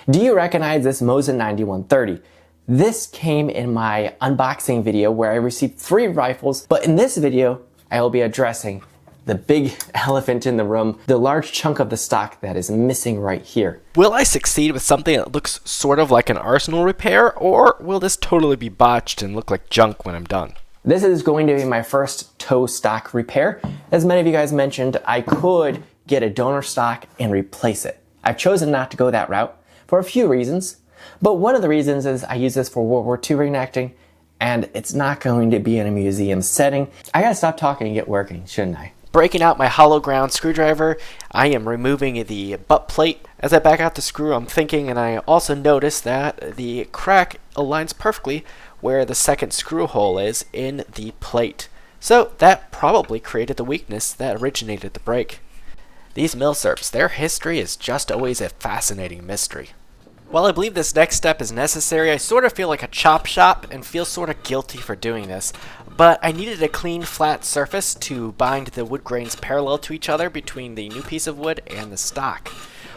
Do you recognize this Mosin-Nagant 130? This came in my unboxing video where I received 3 rifles, but in this video, I will be addressing the big elephant in the room, the large chunk of the stock that is missing right here. Will I succeed with something that looks sort of like an arsenal repair, or will this totally be botched and look like junk when I'm done? This is going to be my first tow stock repair. As many of you guys mentioned, I could get a donor stock and replace it. I've chosen not to go that route for a few reasons, but one of the reasons is I use this for World War II reenacting, and it's not going to be in a museum setting. I gotta stop talking and get working, shouldn't I? Breaking out my hollow ground screwdriver, I am removing the butt plate. As I back out the screw, I'm thinking, and I also notice that the crack aligns perfectly where the second screw hole is in the plate. So that probably created the weakness that originated the break. These Mil-Surps, their history is just always a fascinating mystery. While I believe this next step is necessary, I sort of feel like a chop shop and feel sort of guilty for doing this. But I needed a clean, flat surface to bind the wood grains parallel to each other between the new piece of wood and the stock.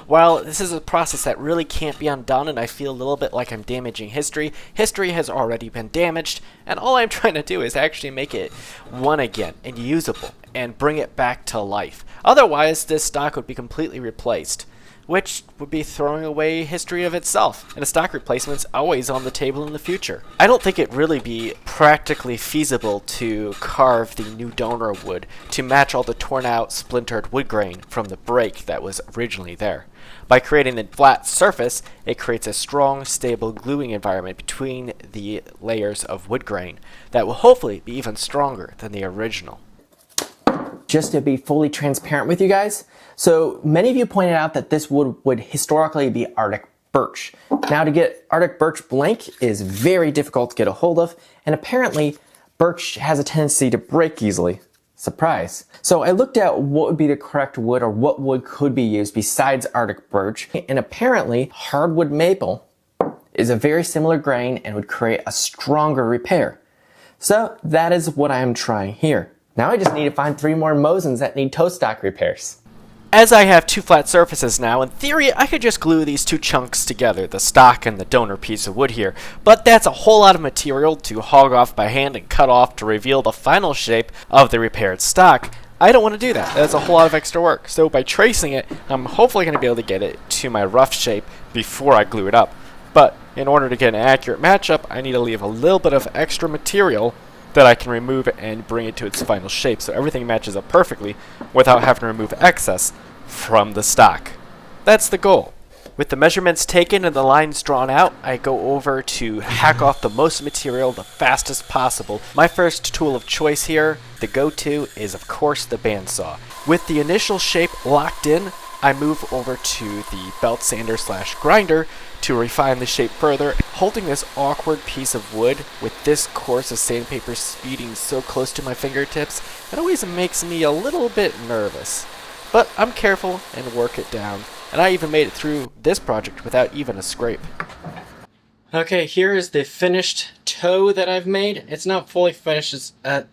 While this is a process that really can't be undone and I feel a little bit like I'm damaging history, history has already been damaged, and all I'm trying to do is actually make it one again and usable and bring it back to life. Otherwise, this stock would be completely replaced, which would be throwing away history of itself, and a stock replacement's always on the table in the future. I don't think it'd really be practically feasible to carve the new donor wood to match all the torn out, splintered wood grain from the break that was originally there. By creating the flat surface, it creates a strong, stable gluing environment between the layers of wood grain that will hopefully be even stronger than the original. Just to be fully transparent with you guys, so many of you pointed out that this wood would historically be Arctic birch. Now, to get Arctic birch blank is very difficult to get a hold of, and apparently birch has a tendency to break easily. Surprise. So I looked at what would be the correct wood, or what wood could be used besides Arctic birch, and apparently hardwood maple is a very similar grain and would create a stronger repair. So that is what I am trying here. Now I just need to find 3 more Mosins that need toe stock repairs. As I have 2 flat surfaces now, in theory I could just glue these 2 chunks together, the stock and the donor piece of wood here, but that's a whole lot of material to hog off by hand and cut off to reveal the final shape of the repaired stock. I don't want to do that. That's a whole lot of extra work, so by tracing it, I'm hopefully going to be able to get it to my rough shape before I glue it up. But in order to get an accurate matchup, I need to leave a little bit of extra material that I can remove and bring it to its final shape so everything matches up perfectly without having to remove excess from the stock. That's the goal. With the measurements taken and the lines drawn out, I go over to hack off the most material the fastest possible. My first tool of choice here, the go-to, is of course the bandsaw. With the initial shape locked in, I move over to the belt sander / grinder to refine the shape further. Holding this awkward piece of wood with this course of sandpaper speeding so close to my fingertips, it always makes me a little bit nervous. But I'm careful and work it down, and I even made it through this project without even a scrape. Okay, here is the finished toe that I've made. It's not fully finished, it's at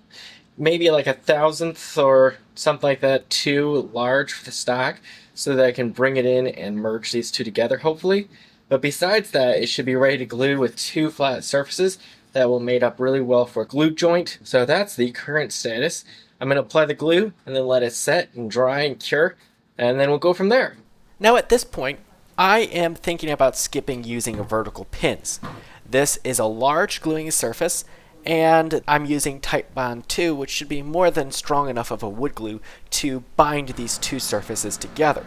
maybe like 1/1000th or something like that too large for the stock, so that I can bring it in and merge these 2 together hopefully. But besides that, it should be ready to glue with 2 flat surfaces that will mate up really well for a glue joint. So that's the current status. I'm going to apply the glue and then let it set and dry and cure, and then we'll go from there. Now at this point, I am thinking about skipping using vertical pins. This is a large gluing surface, and I'm using Titebond 2, which should be more than strong enough of a wood glue to bind these 2 surfaces together.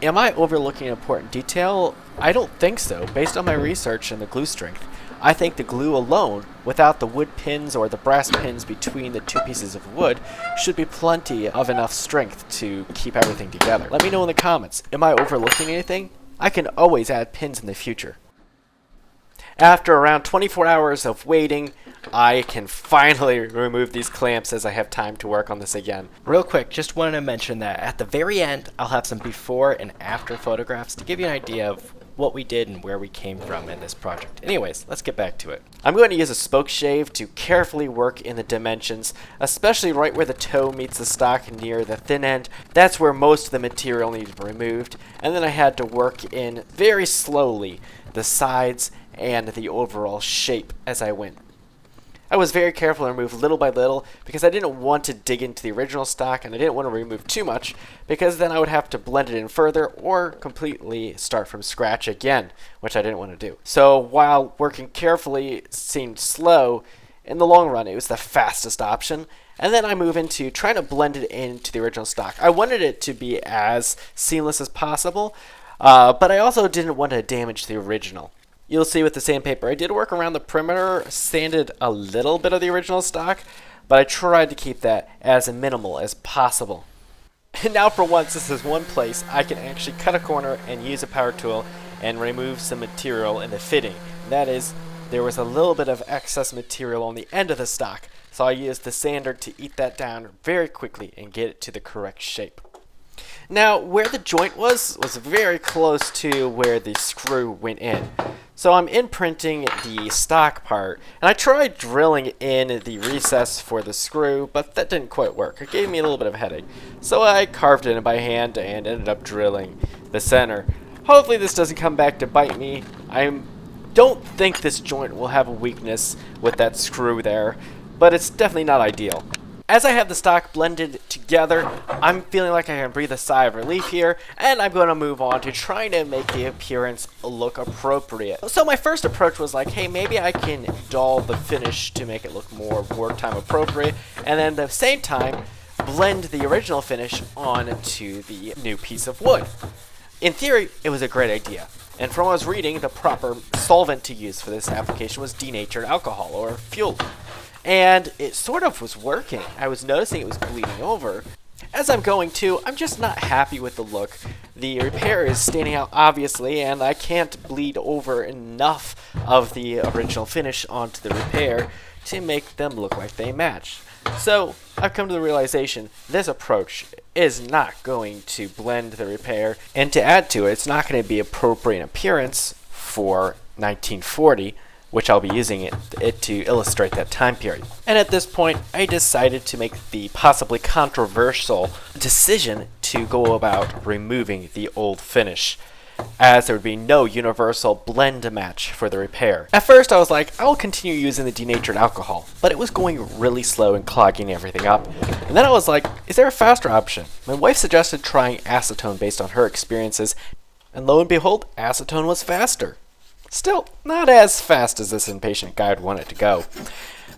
Am I overlooking an important detail? I don't think so, based on my research and the glue strength. I think the glue alone, without the wood pins or the brass pins between the 2 pieces of wood, should be plenty of enough strength to keep everything together. Let me know in the comments, am I overlooking anything? I can always add pins in the future. After around 24 hours of waiting, I can finally remove these clamps as I have time to work on this again. Real quick, just wanted to mention that at the very end, I'll have some before and after photographs to give you an idea of what we did and where we came from in this project. Anyways, let's get back to it. I'm going to use a spoke shave to carefully work in the dimensions, especially right where the toe meets the stock near the thin end. That's where most of the material needed to be removed, and then I had to work in very slowly the sides and the overall shape as I went. I was very careful to remove little by little because I didn't want to dig into the original stock, and I didn't want to remove too much because then I would have to blend it in further or completely start from scratch again, which I didn't want to do. So while working carefully seemed slow, in the long run it was the fastest option. And then I move into trying to blend it into the original stock. I wanted it to be as seamless as possible, but I also didn't want to damage the original. You'll see with the sandpaper, I did work around the perimeter, sanded a little bit of the original stock, but I tried to keep that as minimal as possible. And now for once, this is one place I can actually cut a corner and use a power tool and remove some material in the fitting. And that is, there was a little bit of excess material on the end of the stock, so I used the sander to eat that down very quickly and get it to the correct shape. Now, where the joint was very close to where the screw went in. So I'm imprinting the stock part, and I tried drilling in the recess for the screw, but that didn't quite work. It gave me a little bit of a headache. So I carved it in by hand and ended up drilling the center. Hopefully this doesn't come back to bite me. I don't think this joint will have a weakness with that screw there, but it's definitely not ideal. As I have the stock blended together, I'm feeling like I can breathe a sigh of relief here, and I'm going to move on to trying to make the appearance look appropriate. So my first approach was like, hey, maybe I can dull the finish to make it look more wartime appropriate, and then at the same time, blend the original finish onto the new piece of wood. In theory, it was a great idea. And from what I was reading, the proper solvent to use for this application was denatured alcohol, or fuel. And it sort of was working. I was noticing it was bleeding over. As I'm going to, I'm just not happy with the look. The repair is standing out obviously, and I can't bleed over enough of the original finish onto the repair to make them look like they match. So I've come to the realization this approach is not going to blend the repair, and to add to it, it's not going to be appropriate appearance for 1940, which I'll be using it to illustrate that time period. And at this point, I decided to make the possibly controversial decision to go about removing the old finish, as there would be no universal blend match for the repair. At first, I was like, I'll continue using the denatured alcohol, but it was going really slow and clogging everything up. And then I was like, is there a faster option? My wife suggested trying acetone based on her experiences, and lo and behold, acetone was faster. Still, not as fast as this impatient guy would want it to go.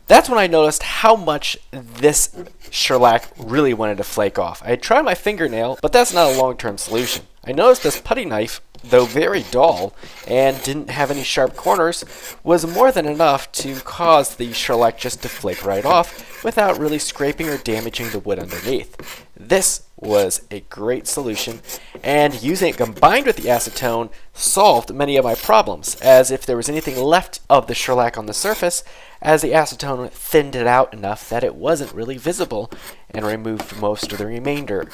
That's when I noticed how much this shellac really wanted to flake off. I had tried my fingernail, but that's not a long-term solution. I noticed this putty knife, though very dull and didn't have any sharp corners, was more than enough to cause the shellac just to flake right off without really scraping or damaging the wood underneath. This was a great solution, and using it combined with the acetone solved many of my problems, as if there was anything left of the shellac on the surface, as the acetone thinned it out enough that it wasn't really visible and removed most of the remainder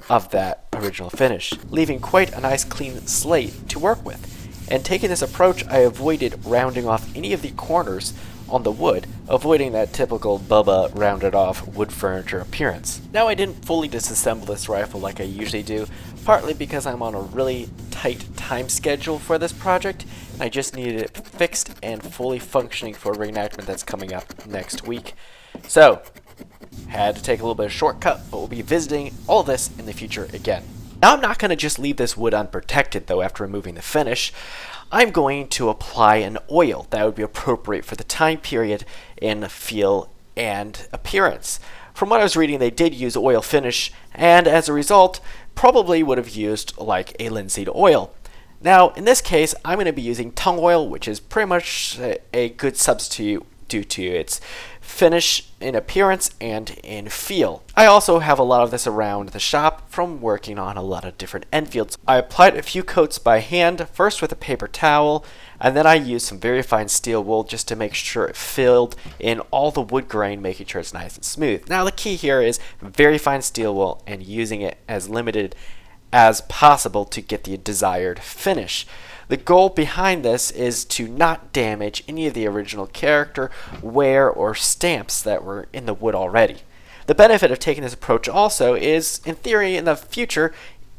of that original finish, leaving quite a nice clean slate to work with. And taking this approach, I avoided rounding off any of the corners on the wood, avoiding that typical Bubba rounded off wood furniture appearance. Now, I didn't fully disassemble this rifle like I usually do, partly because I'm on a really tight time schedule for this project, and I just needed it fixed and fully functioning for a reenactment that's coming up next week. So, had to take a little bit of shortcut, but we'll be visiting all this in the future again. Now, I'm not going to just leave this wood unprotected though after removing the finish. I'm going to apply an oil that would be appropriate for the time period in feel and appearance. From what I was reading, they did use oil finish, and as a result, probably would have used like a linseed oil. Now, in this case, I'm going to be using Tung oil, which is pretty much a good substitute due to its finish in appearance and in feel. I also have a lot of this around the shop from working on a lot of different Enfields. I applied a few coats by hand, first with a paper towel, and then I used some very fine steel wool just to make sure it filled in all the wood grain, making sure it's nice and smooth. Now the key here is very fine steel wool and using it as limited as possible to get the desired finish. The goal behind this is to not damage any of the original character, wear, or stamps that were in the wood already. The benefit of taking this approach also is, in theory, in the future,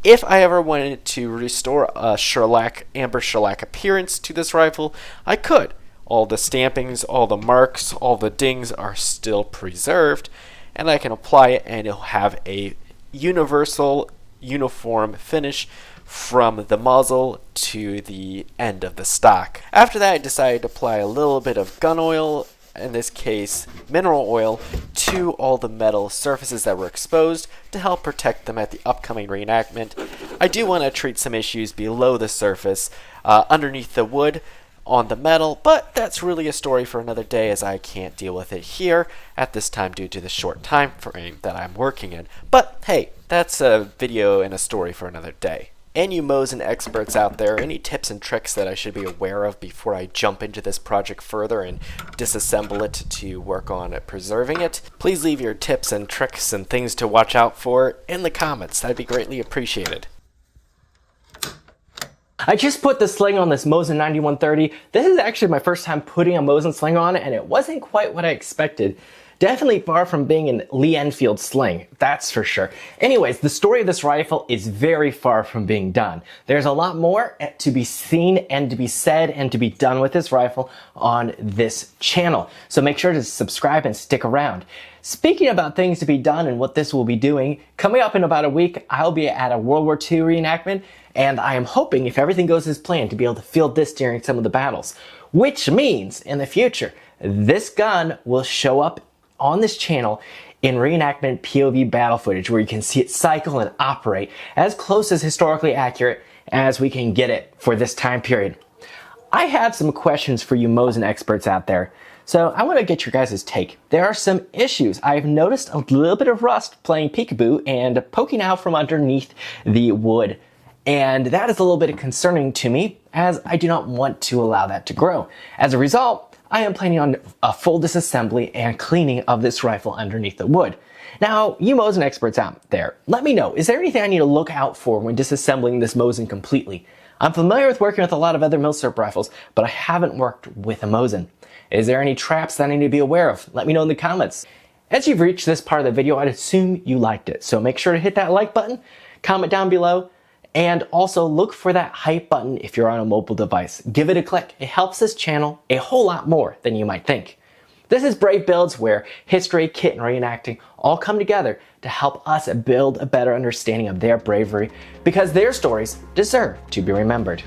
if I ever wanted to restore a shellac, amber shellac appearance to this rifle, I could. All the stampings, all the marks, all the dings are still preserved, and I can apply it and it'll have a universal, uniform finish from the muzzle to the end of the stock. After that, I decided to apply a little bit of gun oil, in this case mineral oil, to all the metal surfaces that were exposed to help protect them at the upcoming reenactment. I do want to treat some issues below the surface, underneath the wood, on the metal, but that's really a story for another day, as I can't deal with it here at this time due to the short time frame that I'm working in. But hey, that's a video and a story for another day. And you Mosin experts out there, any tips and tricks that I should be aware of before I jump into this project further and disassemble it to work on preserving it? Please leave your tips and tricks and things to watch out for in the comments. That'd be greatly appreciated. I just put the sling on this Mosin-Nagant 130. This is actually my first time putting a Mosin sling on, and it wasn't quite what I expected. Definitely far from being an Lee Enfield sling, that's for sure. Anyways, the story of this rifle is very far from being done. There's a lot more to be seen and to be said and to be done with this rifle on this channel. So make sure to subscribe and stick around. Speaking about things to be done and what this will be doing, coming up in about a week, I'll be at a World War II reenactment, and I am hoping, if everything goes as planned, to be able to field this during some of the battles. Which means, in the future, this gun will show up on this channel in reenactment POV battle footage, where you can see it cycle and operate as close as historically accurate as we can get it for this time period. I have some questions for you Mosin experts out there, so I want to get your guys' take. There are some issues. I've noticed a little bit of rust playing peekaboo and poking out from underneath the wood. And that is a little bit concerning to me, as I do not want to allow that to grow. As a result, I am planning on a full disassembly and cleaning of this rifle underneath the wood. Now, you Mosin experts out there, let me know, is there anything I need to look out for when disassembling this Mosin completely? I'm familiar with working with a lot of other Mil-Surp rifles, but I haven't worked with a Mosin. Is there any traps that I need to be aware of? Let me know in the comments. As you've reached this part of the video, I'd assume you liked it, so make sure to hit that like button, comment down below, and also look for that hype button if you're on a mobile device. Give it a click. It helps this channel a whole lot more than you might think. This is Brave Builds, where history, kit, and reenacting all come together to help us build a better understanding of their bravery, because their stories deserve to be remembered.